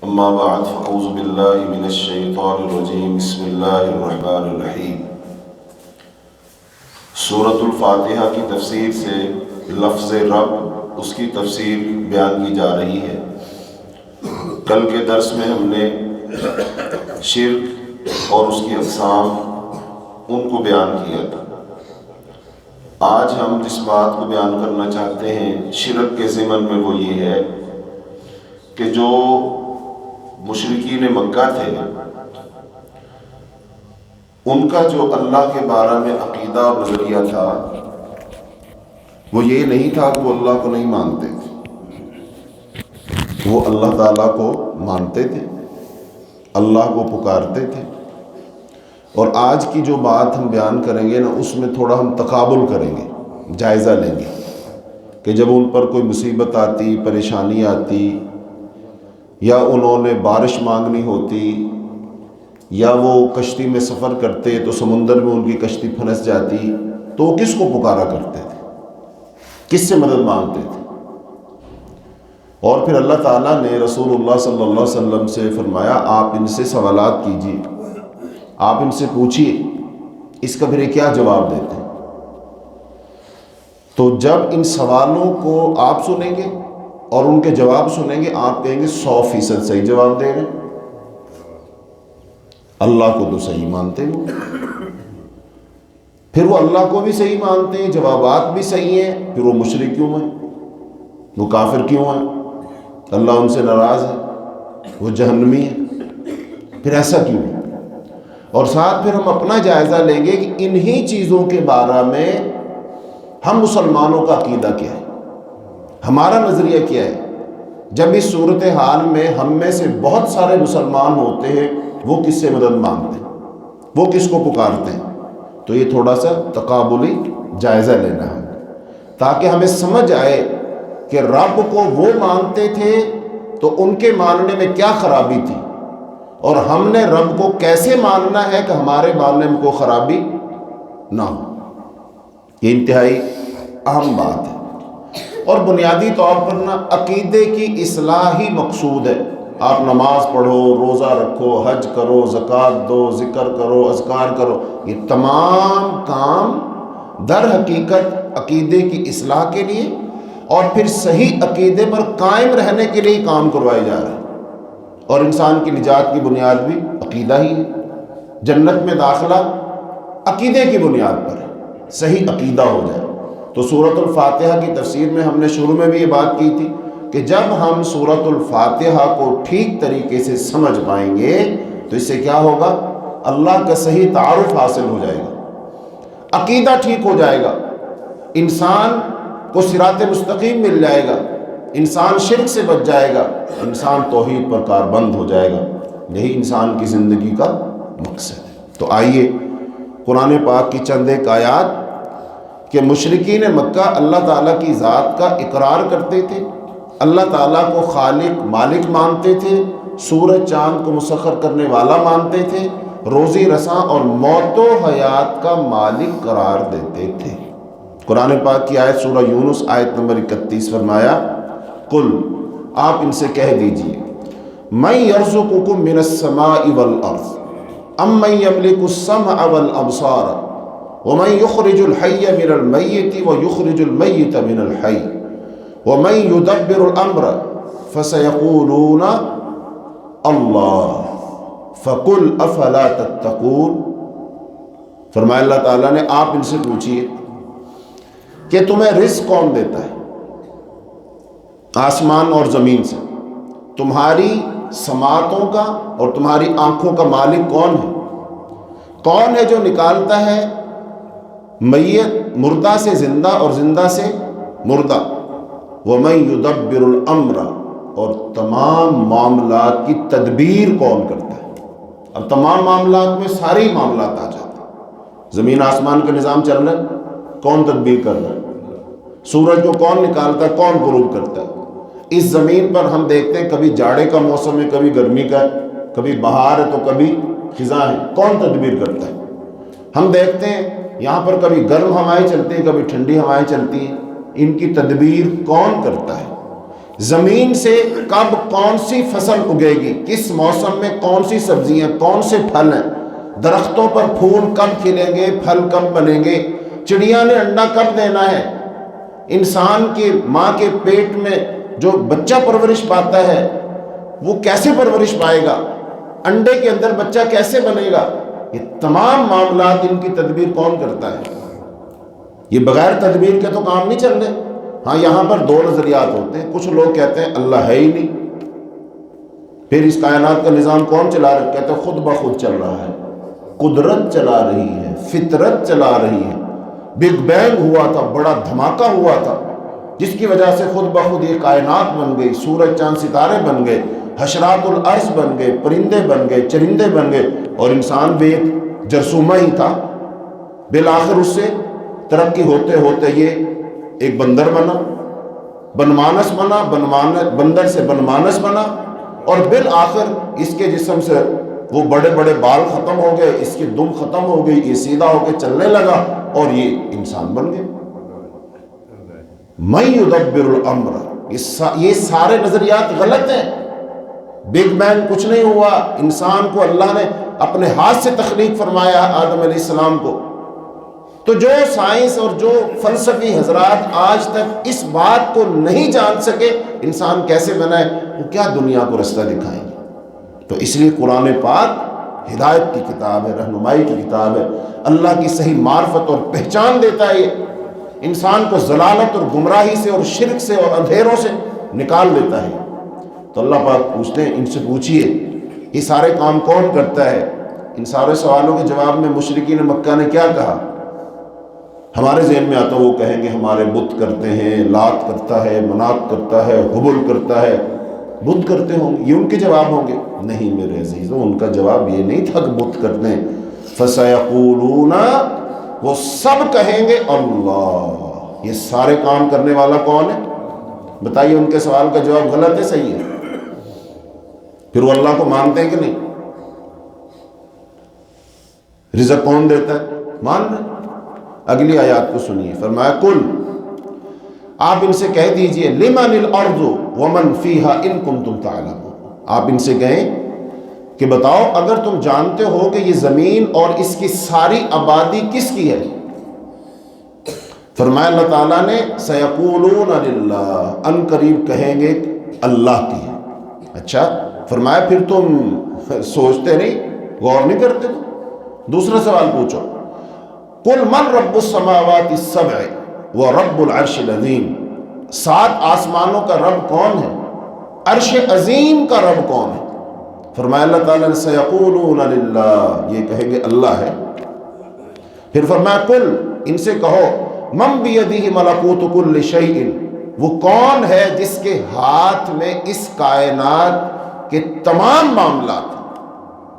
اما بعد فاعوذ باللہ من الشیطان الرجیم بسم اللہ الرحمن الرحیم۔ سورۃ الفاتحہ کی تفسیر سے لفظ رب، اس کی تفسیر بیان کی جا رہی ہے۔ کل کے درس میں ہم نے شرک اور اس کی اقسام ان کو بیان کیا تھا۔ آج ہم جس بات کو بیان کرنا چاہتے ہیں شرک کے ضمن میں وہ یہ ہے کہ جو مشرکین مکہ تھے ان کا جو اللہ کے بارے میں عقیدہ اور نظریہ تھا وہ یہ نہیں تھا کہ وہ اللہ کو نہیں مانتے تھے، وہ اللہ تعالیٰ کو مانتے تھے، اللہ کو پکارتے تھے۔ اور آج کی جو بات ہم بیان کریں گے نا، اس میں تھوڑا ہم تقابل کریں گے، جائزہ لیں گے کہ جب ان پر کوئی مصیبت آتی، پریشانی آتی، یا انہوں نے بارش مانگنی ہوتی، یا وہ کشتی میں سفر کرتے تو سمندر میں ان کی کشتی پھنس جاتی، تو وہ کس کو پکارا کرتے تھے، کس سے مدد مانگتے تھے؟ اور پھر اللہ تعالیٰ نے رسول اللہ صلی اللہ علیہ وسلم سے فرمایا آپ ان سے سوالات کیجیے، آپ ان سے پوچھیے، اس کا پھر کیا جواب دیتے ہیں؟ تو جب ان سوالوں کو آپ سنیں گے اور ان کے جواب سنیں گے، آپ کہیں گے 100% صحیح جواب دے رہے ہیں، اللہ کو تو صحیح مانتے ہیں۔ پھر وہ اللہ کو بھی صحیح مانتے ہیں، جوابات بھی صحیح ہیں، پھر وہ مشرک کیوں ہیں؟ وہ کافر کیوں ہیں؟ اللہ ان سے ناراض ہے، وہ جہنمی ہے، پھر ایسا کیوں ہے؟ اور ساتھ پھر ہم اپنا جائزہ لیں گے کہ انہی چیزوں کے بارے میں ہم مسلمانوں کا عقیدہ کیا ہے، ہمارا نظریہ کیا ہے۔ جب اس صورتحال میں ہم میں سے بہت سارے مسلمان ہوتے ہیں، وہ کس سے مدد مانگتے ہیں، وہ کس کو پکارتے ہیں؟ تو یہ تھوڑا سا تقابلی جائزہ لینا ہے تاکہ ہمیں سمجھ آئے کہ رب کو وہ مانتے تھے تو ان کے ماننے میں کیا خرابی تھی، اور ہم نے رب کو کیسے ماننا ہے کہ ہمارے ماننے میں کوئی خرابی نہ ہو۔ یہ انتہائی اہم بات ہے، اور بنیادی طور پر نا عقیدے کی اصلاح ہی مقصود ہے۔ آپ نماز پڑھو، روزہ رکھو، حج کرو، زکوٰۃ دو، ذکر کرو، اذکار کرو، یہ تمام کام در حقیقت عقیدے کی اصلاح کے لیے اور پھر صحیح عقیدے پر قائم رہنے کے لیے کام کروائے جا رہے ہیں۔ اور انسان کی نجات کی بنیاد بھی عقیدہ ہی ہے، جنت میں داخلہ عقیدے کی بنیاد پر ہے، صحیح عقیدہ ہو جائے۔ تو سورۃ الفاتحہ کی تفسیر میں ہم نے شروع میں بھی یہ بات کی تھی کہ جب ہم سورۃ الفاتحہ کو ٹھیک طریقے سے سمجھ پائیں گے تو اس سے کیا ہوگا؟ اللہ کا صحیح تعارف حاصل ہو جائے گا، عقیدہ ٹھیک ہو جائے گا، انسان کو صراط مستقیم مل جائے گا، انسان شرک سے بچ جائے گا، انسان توحید پر کاربند ہو جائے گا۔ یہی انسان کی زندگی کا مقصد ہے۔ تو آئیے قرآن پاک کی چند ایک آیات کہ مشرکین مکہ اللہ تعالیٰ کی ذات کا اقرار کرتے تھے، اللہ تعالیٰ کو خالق مالک مانتے تھے، سورج چاند کو مسخر کرنے والا مانتے تھے، روزی رساں اور موت و حیات کا مالک قرار دیتے تھے۔ قرآن پاک کی آیت سورہ یونس آیت نمبر 31 فرمایا قل، آپ ان سے کہہ دیجئے من یرزقکم من السماء والارض امن یملک السمع والابصار ومن یخرج الحی من المیت ویخرج المیت من الحی ومن یدبر الامر فسیقولون اللہ فقل افلا تتقون۔ فرمایا اللہ تعالیٰ نے آپ ان سے پوچھئے کہ تمہیں رزق کون دیتا ہے آسمان اور زمین سے، تمہاری سماعتوں کا اور تمہاری آنکھوں کا مالک کون ہے؟ کون ہے جو نکالتا ہے میت مردہ سے زندہ اور زندہ سے مردہ؟ وَمَن يُدَبِّرُ الْأَمْرَ، اور تمام معاملات کی تدبیر کون کرتا ہے؟ اب تمام معاملات میں سارے معاملات آ جاتے ہیں۔ زمین آسمان کا نظام چل رہا ہے، کون تدبیر کر رہا ہے؟ سورج کو کون نکالتا ہے، کون غروب کرتا ہے؟ اس زمین پر ہم دیکھتے ہیں کبھی جاڑے کا موسم ہے، کبھی گرمی کا ہے، کبھی بہار ہے تو کبھی خزاں ہے، کون تدبیر کرتا ہے؟ ہم دیکھتے ہیں یہاں پر کبھی گرم ہوائیں چلتی ہیں، کبھی ٹھنڈی ہوائیں چلتی ہیں، ان کی تدبیر کون کرتا ہے؟ زمین سے کب کون سی فصل اگے گی، کس موسم میں کون سی سبزیاں، کون سے پھل ہیں، درختوں پر پھول کب کھلیں گے، پھل کب بنیں گے، چڑیا نے انڈا کب دینا ہے، انسان کی ماں کے پیٹ میں جو بچہ پرورش پاتا ہے وہ کیسے پرورش پائے گا، انڈے کے اندر بچہ کیسے بنے گا، یہ تمام معاملات ان کی تدبیر کون کرتا ہے؟ یہ بغیر تدبیر کے تو کام نہیں چل رہے۔ ہاں یہاں پر دو نظریات ہوتے ہیں، کچھ لوگ کہتے ہیں اللہ ہے ہی نہیں، پھر اس کائنات کا نظام کون چلا رہا ہے؟ کہتے ہیں خود بخود چل رہا ہے، قدرت چلا رہی ہے، فطرت چلا رہی ہے، بگ بینگ ہوا تھا، بڑا دھماکہ ہوا تھا جس کی وجہ سے خود بخود یہ کائنات بن گئی، سورج چاند ستارے بن گئے، حشرات الارض بن گئے، پرندے بن گئے، چرندے بن گئے، اور انسان بھی ایک جرثومہ ہی تھا۔ بالآخر اس سے ترقی ہوتے ہوتے یہ ایک بندر بنا، بنمانس بنا، بندر سے بنمانس بنا، اور بالآخر اس کے جسم سے وہ بڑے بڑے بال ختم ہو گئے، اس کی دم ختم ہو گئی، یہ سیدھا ہو کے چلنے لگا اور یہ انسان بن گئے۔ من یدبر الامر، یہ سارے نظریات غلط ہیں۔ بگ بینگ کچھ نہیں ہوا، انسان کو اللہ نے اپنے ہاتھ سے تخلیق فرمایا آدم علیہ السلام کو۔ تو جو سائنس اور جو فلسفی حضرات آج تک اس بات کو نہیں جان سکے انسان کیسے بنا ہے، وہ کیا دنیا کو رستہ دکھائیں گے؟ تو اس لیے قرآن پاک ہدایت کی کتاب ہے، رہنمائی کی کتاب ہے، اللہ کی صحیح معرفت اور پہچان دیتا ہے، یہ انسان کو ضلالت اور گمراہی سے اور شرک سے اور اندھیروں سے نکال لیتا ہے۔ تو اللہ پاک پوچھتے ہیں ان سے پوچھئے یہ سارے کام کون کرتا ہے؟ ان سارے سوالوں کے جواب میں مشرکین مکہ نے کیا کہا؟ ہمارے ذہن میں آتا وہ کہیں گے ہمارے بت کرتے ہیں، لات کرتا ہے، منات کرتا ہے، حبل کرتا ہے، بت کرتے ہوں گے، یہ ان کے جواب ہوں گے؟ نہیں میرے عزیزوں، ان کا جواب یہ نہیں تھا کہ بت کرتے ہیں۔ فَسَيَقُولُونَ، وہ سب کہیں گے اللہ۔ یہ سارے کام کرنے والا کون ہے؟ بتائیے، ان کے سوال کا جواب غلط ہے صحیح ہے؟ پھر وہ اللہ کو مانتے ہیں کہ نہیں؟ رزق کون دیتا ہے؟ مان رہے؟ اگلی آیات کو سنیے، فرمایا کل، آپ ان سے کہہ دیجئے لمن الارض ومن فیہا ان کنتم تعلمون، آپ ان سے کہیں کہ بتاؤ اگر تم جانتے ہو کہ یہ زمین اور اس کی ساری آبادی کس کی ہے؟ فرمایا اللہ تعالیٰ نے سیقولون للہ، ان قریب کہیں گے اللہ کی ہے۔ اچھا، فرمایا پھر تم سوچتے نہیں، غور نہیں کرتے؟ تو دوسرا سوال پوچھو، قل من رب السماوات السبع ورب العرش العظیم، 7 آسمانوں کا رب کون ہے؟ عرش عظیم کا رب کون ہے؟ فرمایا اللہ تعالیٰ نے سیقولون للہ، یہ کہیں گے اللہ ہے۔ پھر فرمایا قل، ان سے کہو من بیدہ ملکوت کل شیء، وہ کون ہے جس کے ہاتھ میں اس کائنات کے تمام معاملات ہیں؟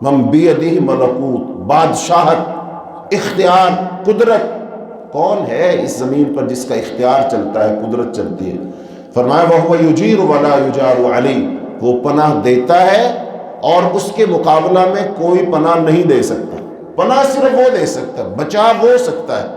من بیدہ ملکوت، بادشاہت، اختیار، قدرت، کون ہے اس زمین پر جس کا اختیار چلتا ہے، قدرت چلتی ہے؟ فرمایا وَهُوَ يُجِيرُ وَلَا يُجَارُ عَلَيْهِ، وہ پناہ دیتا ہے اور اس کے مقابلہ میں کوئی پناہ نہیں دے سکتا۔ پناہ صرف وہ دے سکتا ہے، بچا وہ سکتا ہے۔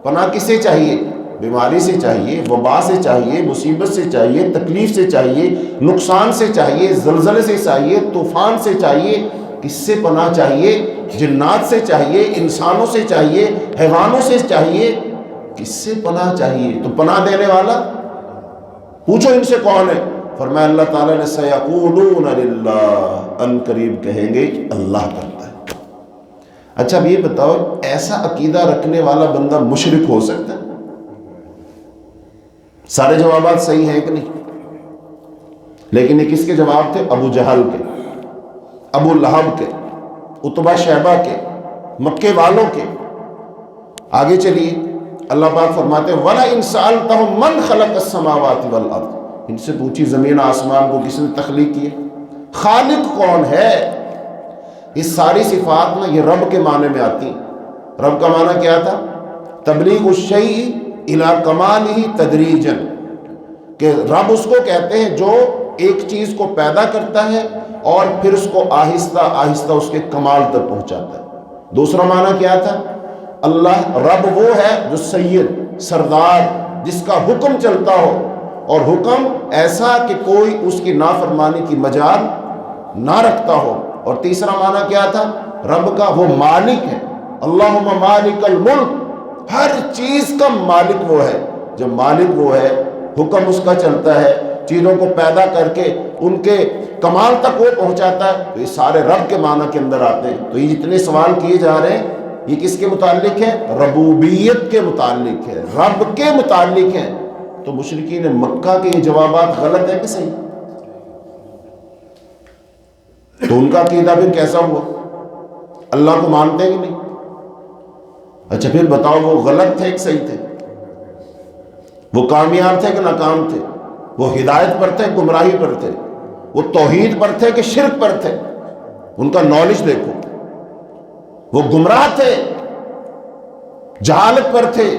پناہ کسے چاہیے؟ بیماری سے چاہیے، وبا سے چاہیے، مصیبت سے چاہیے، تکلیف سے چاہیے، نقصان سے چاہیے، زلزلے سے چاہیے، طوفان سے چاہیے۔ کس سے پناہ چاہیے؟ جنات سے چاہیے، انسانوں سے چاہیے، حیوانوں سے چاہیے، کس سے پناہ چاہیے؟ تو پناہ دینے والا پوچھو ان سے کون ہے؟ فرمایا اللہ تعالیٰ نے سیقولون للہ، ان قریب کہیں گے اللہ کرتا ہے۔ اچھا اب یہ بتاؤ، ایسا عقیدہ رکھنے والا بندہ مشرک ہو سکتا ہے؟ سارے جوابات صحیح ہیں کہ نہیں؟ لیکن یہ کس کے جواب تھے؟ ابو جہل کے، ابو لہب کے، عتبہ شیبہ کے، مکے والوں کے۔ آگے چلیے، اللہ پاک فرماتے ہیں وَلَئِن سَأَلْتَهُم مَّنْ خَلَقَ السَّمَاوَاتِ وَالْأَرْضِ، ان سے پوچھی زمین آسمان کو کس نے تخلیق کیے؟ خالق کون ہے؟ اس ساری صفات میں یہ رب کے معنی میں آتی ہیں۔ رب کا معنی کیا تھا؟ تبلیغ الشیء الی کمالہ تدریجا، کہ رب اس کو کہتے ہیں جو ایک چیز کو پیدا کرتا ہے اور پھر اس کو آہستہ آہستہ اس کے کمال تک پہنچاتا ہے۔ دوسرا معنی کیا تھا؟ اللہ رب وہ ہے جو سید، سردار، جس کا حکم چلتا ہو، اور حکم ایسا کہ کوئی اس کی نافرمانی کی مجال نہ رکھتا ہو۔ اور تیسرا معنی کیا تھا؟ رب کا وہ مالک ہے، اللہم مالک الملک، ہر چیز کا مالک وہ ہے۔ جب مالک وہ ہے، حکم اس کا چلتا ہے، چیزوں کو پیدا کر کے ان کے کمال تک وہ پہنچاتا ہے، تو یہ سارے رب کے معنی کے اندر آتے ہیں۔ تو یہ جتنے سوال کیے جا رہے ہیں یہ کس کے متعلق ہے؟ ربوبیت کے متعلق ہے، رب کے متعلق ہے۔ تو مشرکین مکہ کے یہ جوابات غلط ہے کہ صحیح؟ تو ان کا عقیدہ پھر کیسا ہوا؟ اللہ کو مانتے ہیں کہ نہیں؟ اچھا پھر بتاؤ، وہ غلط تھے کہ صحیح تھے؟ وہ کامیاب تھے کہ ناکام تھے؟ وہ ہدایت پر تھے گمراہی پر تھے؟ وہ توحید پر تھے کہ شرک پر تھے؟ ان کا نالج دیکھو، وہ گمراہ تھے، جہالت پر تھے،